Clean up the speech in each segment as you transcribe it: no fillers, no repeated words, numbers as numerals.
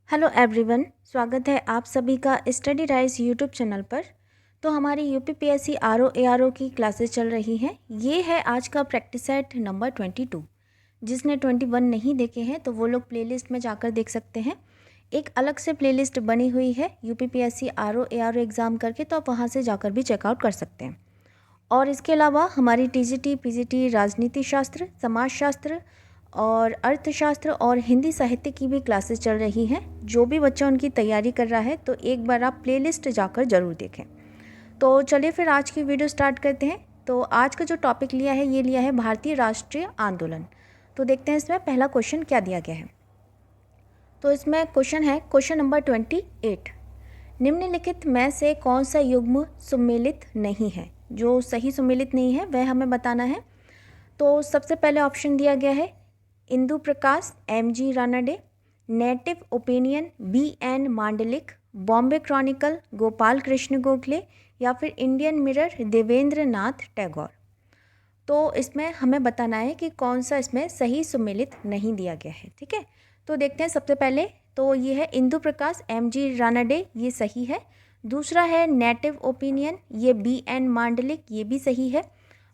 Hello everyone, स्वागत है आप सभी का स्टडी राइज यूट्यूब चैनल पर। तो हमारी यूपीपीएससी आरओ एआरओ की क्लासेस चल रही हैं। ये है आज का प्रैक्टिस सेट नंबर 22। जिसने 21 नहीं देखे हैं तो वो लोग प्लेलिस्ट में जाकर देख सकते हैं। एक अलग से प्लेलिस्ट बनी हुई है यूपीपीएससी आरओ एआरओ एग्ज़ाम करके, तो आप वहाँ से जाकर भी चेकआउट कर सकते हैं। और इसके अलावा हमारी टीजीटी, पीजीटी, राजनीति शास्त्र, समाजशास्त्र और अर्थशास्त्र और हिंदी साहित्य की भी क्लासेस चल रही हैं। जो भी बच्चा उनकी तैयारी कर रहा है तो एक बार आप प्लेलिस्ट जाकर ज़रूर देखें। तो चलिए फिर आज की वीडियो स्टार्ट करते हैं। तो आज का जो टॉपिक लिया है ये लिया है भारतीय राष्ट्रीय आंदोलन। तो देखते हैं इसमें पहला क्वेश्चन क्या दिया गया है। तो इसमें क्वेश्चन है क्वेश्चन नंबर 28। निम्नलिखित में से कौन सा युग्म सुमेलित नहीं है? जो सही सुमेलित नहीं है वह हमें बताना है। तो सबसे पहले ऑप्शन दिया गया है Indu Prakash M G. Ranade, Native Opinion B N. Mandlik, Bombay Chronicle Gopal Krishna Gokhale या फिर इंडियन मिरर देवेंद्र नाथ टैगोर। तो इसमें हमें बताना है कि कौन सा इसमें सही सुमेलित नहीं दिया गया है। ठीक है, तो देखते हैं। सबसे पहले तो ये है इंदु प्रकाश एम.जी. रानडे, ये सही है। दूसरा है नेटिव ओपिनियन, ये बी.एन. मांडलिक, ये भी सही है।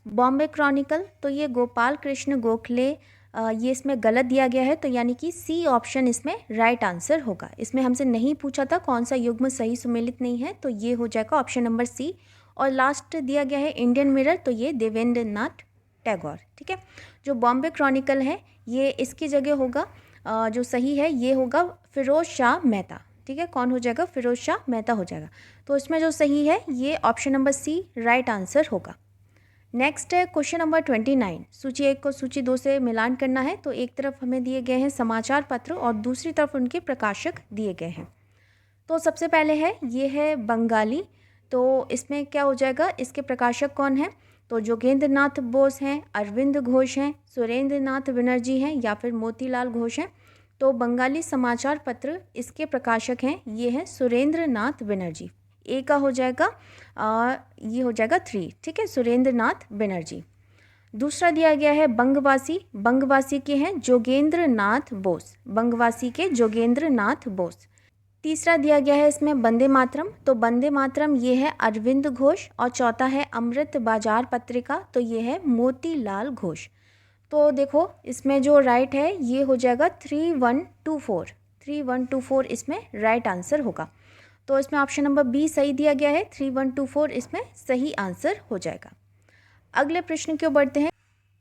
बॉम्बे क्रॉनिकल, तो ये गोपाल कृष्ण गोखले, ये इसमें गलत दिया गया है। तो यानी कि सी ऑप्शन इसमें राइट आंसर होगा। इसमें हमसे नहीं पूछा था कौन सा युग्म सही सुमेलित नहीं है, तो ये हो जाएगा ऑप्शन नंबर सी। और लास्ट दिया गया है इंडियन मिरर, तो ये देवेंद्र नाथ टैगोर। ठीक है, जो बॉम्बे क्रॉनिकल है ये इसकी जगह होगा, जो सही है ये होगा फिरोज शाह मेहता। ठीक है, कौन हो जाएगा? फिरोज शाह मेहता हो जाएगा। तो इसमें जो सही है ये option number C right answer होगा। नेक्स्ट है क्वेश्चन नंबर 29। सूची 1 को सूची 2 से मिलान करना है। तो एक तरफ हमें दिए गए हैं समाचार पत्र और दूसरी तरफ उनके प्रकाशक दिए गए हैं। तो सबसे पहले है ये है बंगाली। तो इसमें क्या हो जाएगा? इसके प्रकाशक कौन है? तो जोगेंद्र नाथ बोस हैं, अरविंद घोष हैं, सुरेंद्र नाथ बनर्जी हैं या फिर मोतीलाल घोष हैं। तो बंगाली समाचार पत्र इसके प्रकाशक हैं ये हैं सुरेंद्र नाथ बनर्जी। ए का हो जाएगा ये हो जाएगा 3। ठीक है, सुरेंद्र नाथ बनर्जी। दूसरा दिया गया है बंगवासी। बंगवासी के हैं जोगेंद्र नाथ बोस, बंगवासी के जोगेंद्र नाथ बोस। तीसरा दिया गया है इसमें वंदे मातरम। तो वंदे मातरम ये है अरविंद घोष। और चौथा है अमृत बाजार पत्रिका, तो ये है मोतीलाल घोष। तो देखो इसमें जो राइट है ये हो जाएगा 3124। 3124 इसमें राइट आंसर होगा। तो इसमें ऑप्शन नंबर बी सही दिया गया है। 3124 इसमें सही आंसर हो जाएगा। अगले प्रश्न की ओर बढ़ते हैं।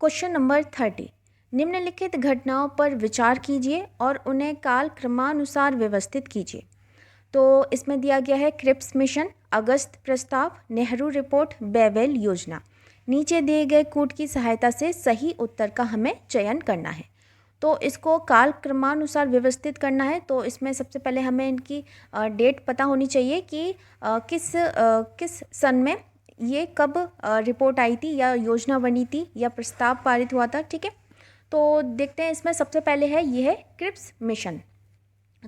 Question number 30। निम्नलिखित घटनाओं पर विचार कीजिए और उन्हें काल क्रमानुसार व्यवस्थित कीजिए। तो इसमें दिया गया है क्रिप्स मिशन, अगस्त प्रस्ताव, नेहरू रिपोर्ट, बेवेल योजना। नीचे दिए गए कूट की सहायता से सही उत्तर का हमें चयन करना है। तो इसको काल क्रमानुसार व्यवस्थित करना है। तो इसमें सबसे पहले हमें इनकी डेट पता होनी चाहिए कि किस सन में ये कब रिपोर्ट आई थी या योजना बनी थी या प्रस्ताव पारित हुआ था। ठीक है, तो देखते हैं। इसमें सबसे पहले है ये है क्रिप्स मिशन।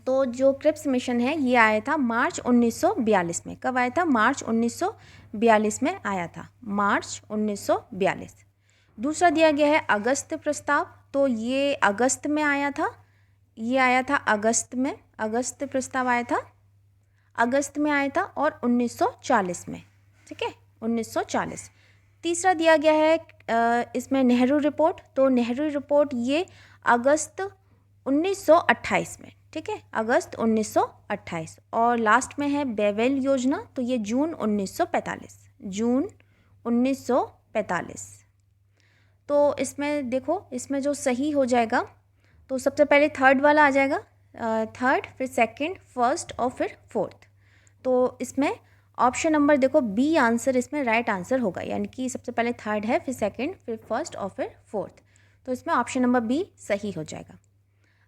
तो जो क्रिप्स मिशन है ये आया था मार्च 1942 में। कब आया था? मार्च 1942 में आया था, मार्च 1942। दूसरा दिया गया है अगस्त प्रस्ताव। तो ये अगस्त में आया था, ये आया था अगस्त में, अगस्त प्रस्ताव आया था, अगस्त में आया था और 1940 में। ठीक है, 1940। तीसरा दिया गया है इसमें नेहरू रिपोर्ट। तो नेहरू रिपोर्ट ये अगस्त 1928 में। ठीक है, अगस्त 1928। और लास्ट में है बेवेल योजना। तो ये जून 1945, जून 1945। तो इसमें देखो इसमें जो सही हो जाएगा तो सबसे पहले थर्ड वाला आ जाएगा, थर्ड, फिर सेकंड, फर्स्ट और फिर फोर्थ। तो इसमें ऑप्शन नंबर देखो बी आंसर इसमें राइट आंसर होगा। यानी कि सबसे पहले थर्ड है, फिर सेकंड, फिर फर्स्ट और फिर फोर्थ। तो इसमें ऑप्शन नंबर बी सही हो जाएगा।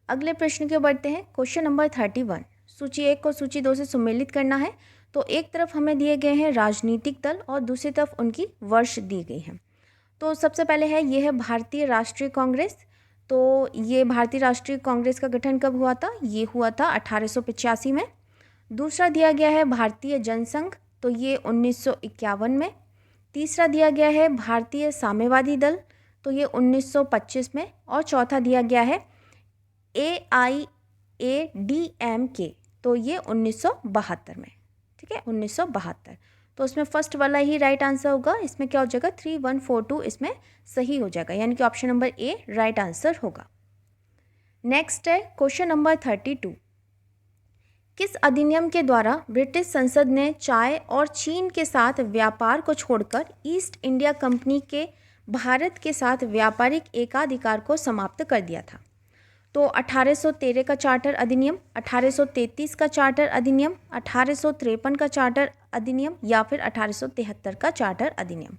अगले प्रश्न की ओर बढ़ते हैं। Question number 31। सूची 1 को सूची 2 से सुमेलित करना है। तो एक तरफ हमें दिए गए हैं राजनीतिक दल और दूसरी तरफ उनकी वर्ष दी गई है। तो सबसे पहले है ये है भारतीय राष्ट्रीय कांग्रेस। तो ये भारतीय राष्ट्रीय कांग्रेस का गठन कब हुआ था? ये हुआ था 1885 में। दूसरा दिया गया है भारतीय जनसंघ। तो ये 1951 में। तीसरा दिया गया है भारतीय साम्यवादी दल। तो ये 1925 में। और चौथा दिया गया है ADMK, तो ये 1972 में, ठीक है, 1972। तो उसमें फर्स्ट वाला ही राइट आंसर होगा। इसमें क्या हो जाएगा, 3142 इसमें सही हो जाएगा, यानी कि option number A right answer होगा। नेक्स्ट है क्वेश्चन नंबर 32। किस अधिनियम के द्वारा ब्रिटिश संसद ने चाय और चीन के साथ व्यापार को छोड़कर ईस्ट इंडिया कंपनी के भारत के साथ व्यापारिक एकाधिकार को समाप्त कर दिया था? तो 1813 का चार्टर अधिनियम, 1833 का चार्टर अधिनियम, 1853 का चार्टर अधिनियम या फिर 1873 का चार्टर अधिनियम।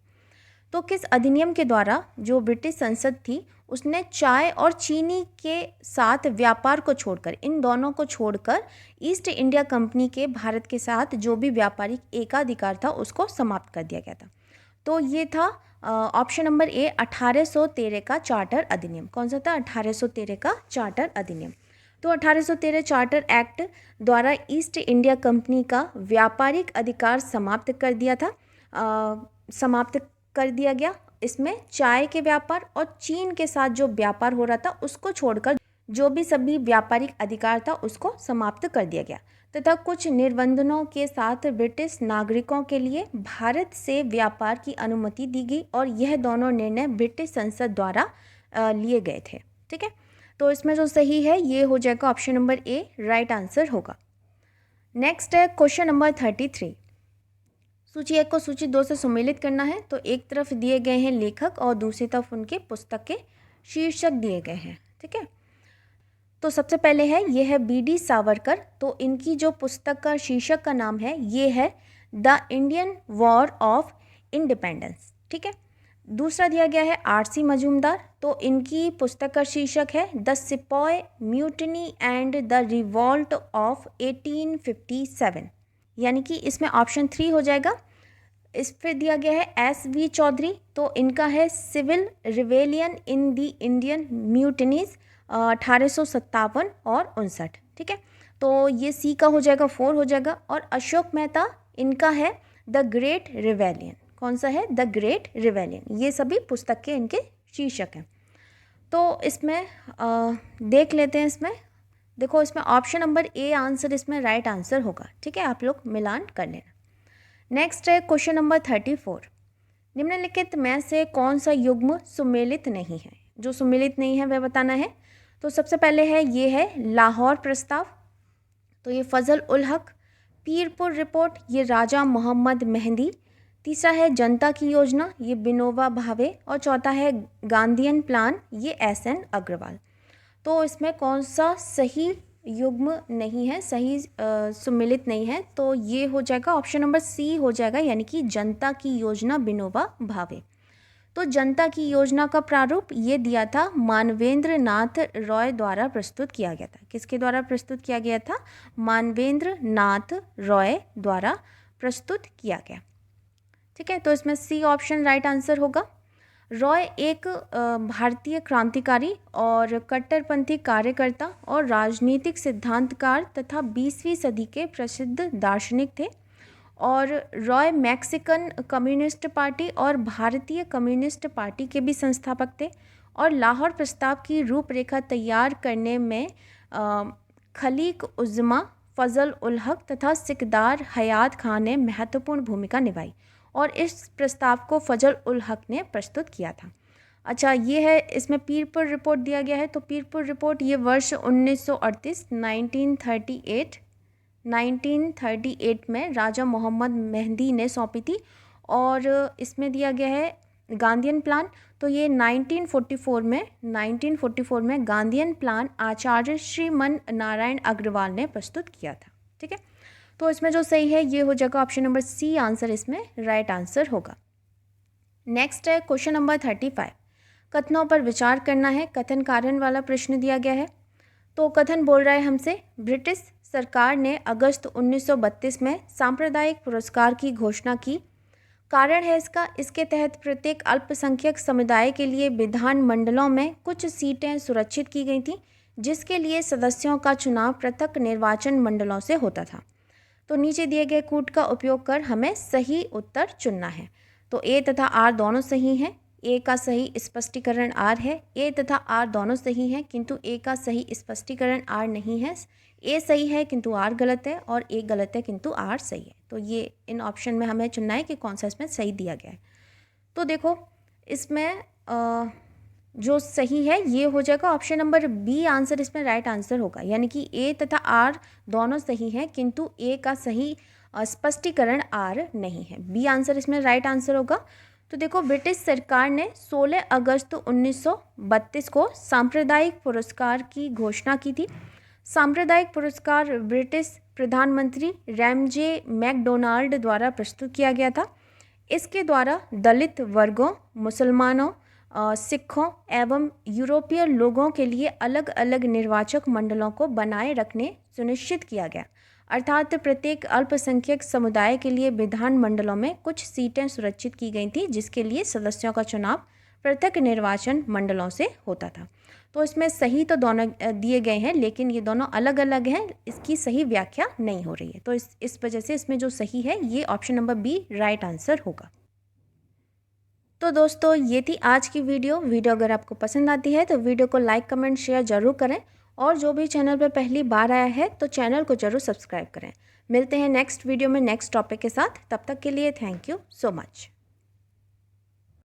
तो किस अधिनियम के द्वारा जो ब्रिटिश संसद थी उसने चाय और चीनी के साथ व्यापार को छोड़कर, इन दोनों को छोड़कर ईस्ट इंडिया कंपनी के भारत के साथ जो भी व्यापारिक एकाधिकार था उसको समाप्त कर दिया गया था? तो ये था ऑप्शन नंबर ए 1813 का चार्टर अधिनियम। कौन सा था? 1813 का चार्टर अधिनियम। तो 1813 चार्टर एक्ट द्वारा ईस्ट इंडिया कंपनी का व्यापारिक अधिकार समाप्त कर दिया था, समाप्त कर दिया गया। इसमें चाय के व्यापार और चीन के साथ जो व्यापार हो रहा था उसको छोड़कर जो भी सभी व्यापारिक अधिकार था उसको समाप्त कर दिया गया तथा कुछ निर्बंधों के साथ ब्रिटिश नागरिकों के लिए भारत से व्यापार की अनुमति दी गई और यह दोनों निर्णय ब्रिटिश संसद द्वारा लिए गए थे। ठीक है, तो इसमें जो सही है ये हो जाएगा option number A right answer होगा। नेक्स्ट है क्वेश्चन नंबर 33। सूची 1 को सूची 2 से सम्मिलित करना है। तो एक तरफ दिए गए हैं लेखक और दूसरी तरफ उनके पुस्तक के शीर्षक दिए गए हैं। ठीक है, तो सबसे पहले है ये है BD सावरकर। तो इनकी जो पुस्तक का शीर्षक का नाम है ये है the Indian war of independence. ठीक है, दूसरा दिया गया है RC मजूमदार। तो इनकी पुस्तक का शीर्षक है the sepoy mutiny and the revolt of 1857, यानी कि इसमें ऑप्शन 3 हो जाएगा। इस पर दिया गया है SV चौधरी। तो इनका है civil rebellion in the Indian mutinies 1857 और 59। ठीक है, तो ये सी का हो जाएगा 4 हो जाएगा। और अशोक मेहता इनका है द ग्रेट रिवेलियन। कौन सा है? The great rebellion. ये सभी पुस्तक के इनके शीर्षक हैं। तो इसमें देख लेते हैं। इसमें देखो, इसमें ऑप्शन नंबर ए आंसर इसमें राइट आंसर होगा। ठीक है, आप लोग मिलान कर लेना। नेक्स्ट है क्वेश्चन नंबर 34। निम्नलिखित में से कौन सा युग्म सुमेलित नहीं है? जो सुमेलित नहीं है वह बताना है। तो सबसे पहले है ये है लाहौर प्रस्ताव। तो ये फजल उल हक। पीरपुर रिपोर्ट ये राजा मोहम्मद मेहंदी। तीसरा है जनता की योजना, ये विनोबा भावे। और चौथा है गांधीयन प्लान, ये SN अग्रवाल। तो इसमें कौन सा सही युग्म नहीं है, सही सुमेलित नहीं है? तो ये हो जाएगा ऑप्शन नंबर सी हो जाएगा, यानी कि जनता की योजना विनोबा भावे। तो जनता की योजना का प्रारूप ये दिया था मानवेंद्र नाथ रॉय द्वारा प्रस्तुत किया गया था। किसके द्वारा प्रस्तुत किया गया था? मानवेंद्र नाथ रॉय द्वारा प्रस्तुत किया गया। ठीक है, तो इसमें सी ऑप्शन राइट आंसर होगा। रॉय एक भारतीय क्रांतिकारी और कट्टरपंथी कार्यकर्ता और राजनीतिक सिद्धांतकार तथा 20वीं सदी के प्रसिद्ध दार्शनिक थे। और रॉय मैक्सिकन कम्युनिस्ट पार्टी और भारतीय कम्युनिस्ट पार्टी के भी संस्थापक थे। और लाहौर प्रस्ताव की रूपरेखा तैयार करने में खलीक उज़्मा, फजल उल हक तथा सिकदार हयात खान ने महत्वपूर्ण भूमिका निभाई और इस प्रस्ताव को फजल उल हक ने प्रस्तुत किया था। अच्छा, ये है इसमें पीरपुर रिपोर्ट दिया गया है। तो पीरपुर रिपोर्ट ये वर्ष 1938 1938 में राजा मोहम्मद मेहंदी ने सौंपी थी। और इसमें दिया गया है गांधीयन प्लान। तो ये 1944 में गांधीयन प्लान आचार्य श्रीमन नारायण अग्रवाल ने प्रस्तुत किया था। ठीक है, तो इसमें जो सही है ये हो जाएगा ऑप्शन नंबर सी आंसर इसमें राइट आंसर होगा। नेक्स्ट है क्वेश्चन नंबर 35। कथनों पर विचार करना है। कथन कारण वाला प्रश्न दिया गया है। तो कथन बोल रहा है हमसे, ब्रिटिश सरकार ने अगस्त 1932 में सांप्रदायिक पुरस्कार की घोषणा की। कारण है इसके तहत प्रत्येक अल्पसंख्यक समुदाय के लिए विधान मंडलों में कुछ सीटें सुरक्षित की गई थीं, जिसके लिए सदस्यों का चुनाव पृथक निर्वाचन मंडलों से होता था। तो नीचे दिए गए कूट का उपयोग कर हमें सही उत्तर चुनना है। तो ए तथा आर दोनों सही हैं। ए का सही स्पष्टीकरण आर है। ए तथा आर दोनों सही हैं, किंतु ए का सही स्पष्टीकरण आर नहीं है। ए सही है किंतु आर गलत है, और ए गलत है किंतु आर सही है। तो ये इन ऑप्शन में हमें चुनना है कि कौन सा इसमें सही दिया गया है। तो देखो इसमें जो सही है ये हो जाएगा ऑप्शन नंबर बी, आंसर इसमें राइट आंसर होगा। यानी कि ए तथा आर दोनों सही हैं, किंतु ए का सही स्पष्टीकरण आर नहीं है। बी आंसर इसमें राइट आंसर होगा। तो देखो, ब्रिटिश सरकार ने 16 अगस्त 1932 को सांप्रदायिक पुरस्कार की घोषणा की थी। सांप्रदायिक पुरस्कार ब्रिटिश प्रधानमंत्री रैमजे मैकडोनाल्ड द्वारा प्रस्तुत किया गया था। इसके द्वारा दलित वर्गों, मुसलमानों, सिखों एवं यूरोपीय लोगों के लिए अलग अलग निर्वाचक मंडलों को बनाए रखने सुनिश्चित किया गया। अर्थात प्रत्येक अल्पसंख्यक समुदाय के लिए विधान मंडलों में कुछ सीटें सुरक्षित की गई थी, जिसके लिए सदस्यों का चुनाव पृथक निर्वाचन मंडलों से होता था। तो इसमें सही तो दोनों दिए गए हैं, लेकिन ये दोनों अलग अलग हैं, इसकी सही व्याख्या नहीं हो रही है। तो इस वजह से इसमें जो सही है ये option number B right answer होगा। तो दोस्तों, ये थी आज की वीडियो। अगर आपको पसंद आती है तो वीडियो को लाइक, कमेंट, शेयर जरूर करें, और जो भी चैनल पर पहली बार आया है तो चैनल को जरूर सब्सक्राइब करें। मिलते हैं नेक्स्ट वीडियो में नेक्स्ट टॉपिक के साथ। तब तक के लिए थैंक यू सो मच।